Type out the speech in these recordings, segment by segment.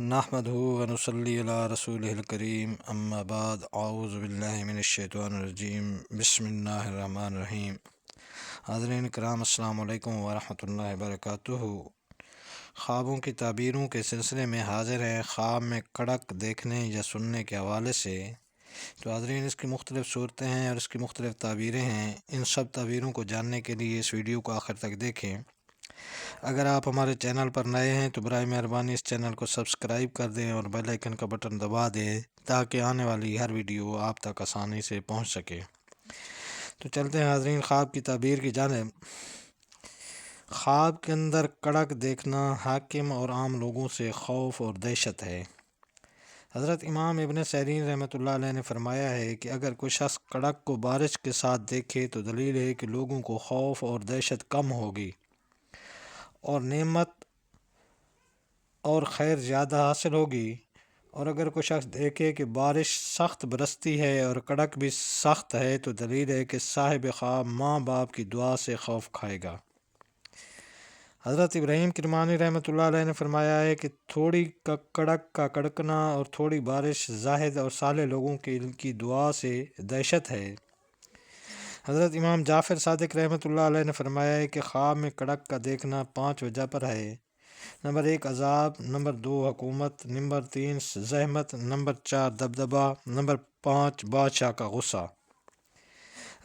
نحمدہ ونصلی علی رسولہ الکریم اما بعد اعوذ باللہ من الشیطان الرجیم بسم اللہ الرحمن الرحیم۔ حاضرین کرام السلام علیکم ورحمۃ اللہ وبرکاتہ۔ خوابوں کی تعبیروں کے سلسلے میں حاضر ہیں خواب میں کڑک دیکھنے یا سننے کے حوالے سے۔ تو حاضرین اس کی مختلف صورتیں ہیں اور اس کی مختلف تعبیریں ہیں۔ ان سب تعبیروں کو جاننے کے لیے اس ویڈیو کو آخر تک دیکھیں۔ اگر آپ ہمارے چینل پر نئے ہیں تو برائے مہربانی اس چینل کو سبسکرائب کر دیں اور بیل آئیکن کا بٹن دبا دیں تاکہ آنے والی ہر ویڈیو آپ تک آسانی سے پہنچ سکے۔ تو چلتے ہیں حاضرین خواب کی تعبیر کی جانب۔ خواب کے اندر کڑک دیکھنا حاکم اور عام لوگوں سے خوف اور دہشت ہے۔ حضرت امام ابن سیرین رحمۃ اللہ علیہ نے فرمایا ہے کہ اگر کوئی شخص کڑک کو بارش کے ساتھ دیکھے تو دلیل ہے کہ لوگوں کو خوف اور دہشت کم ہوگی اور نعمت اور خیر زیادہ حاصل ہوگی۔ اور اگر کوئی شخص دیکھے کہ بارش سخت برستی ہے اور کڑک بھی سخت ہے تو دلیل ہے کہ صاحب خواب ماں باپ کی دعا سے خوف کھائے گا۔ حضرت ابراہیم کرمانی رحمۃ اللہ علیہ نے فرمایا ہے کہ تھوڑی کڑک کا کڑکنا اور تھوڑی بارش زاہد اور صالح لوگوں کی دعا سے دہشت ہے۔ حضرت امام جعفر صادق رحمۃ اللہ علیہ نے فرمایا ہے کہ خواب میں کڑک کا دیکھنا 5 وجہ پر ہے۔ نمبر 1 عذاب، نمبر 2 حکومت، نمبر 3 زحمت، نمبر 4 دبدبہ، نمبر 5 بادشاہ کا غصہ۔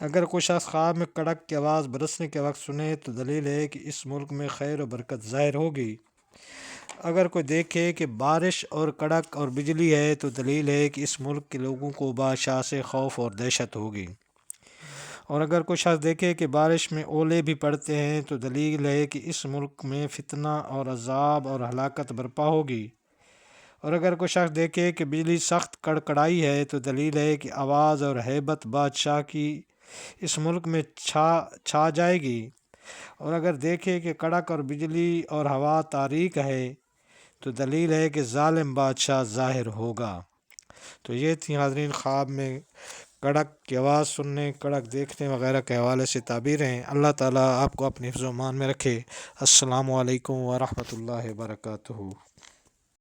اگر کوئی شخص خواب میں کڑک کی آواز برسنے کے وقت سنے تو دلیل ہے کہ اس ملک میں خیر و برکت ظاہر ہوگی۔ اگر کوئی دیکھے کہ بارش اور کڑک اور بجلی ہے تو دلیل ہے کہ اس ملک کے لوگوں کو بادشاہ سے خوف اور دہشت ہوگی۔ اور اگر کوئی شخص دیکھے کہ بارش میں اولے بھی پڑتے ہیں تو دلیل ہے کہ اس ملک میں فتنہ اور عذاب اور ہلاکت برپا ہوگی۔ اور اگر کوئی شخص دیکھے کہ بجلی سخت کڑکڑائی ہے تو دلیل ہے کہ آواز اور ہیبت بادشاہ کی اس ملک میں چھا جائے گی۔ اور اگر دیکھے کہ کڑک اور بجلی اور ہوا تاریک ہے تو دلیل ہے کہ ظالم بادشاہ ظاہر ہوگا۔ تو یہ تھی حاضرین خواب میں کڑک کی آواز سننے، کڑک دیکھنے وغیرہ کے حوالے سے تعبیریں۔ اللہ تعالیٰ آپ کو اپنے حفظ و امان میں رکھے۔ السلام علیکم ورحمۃ اللہ وبرکاتہ۔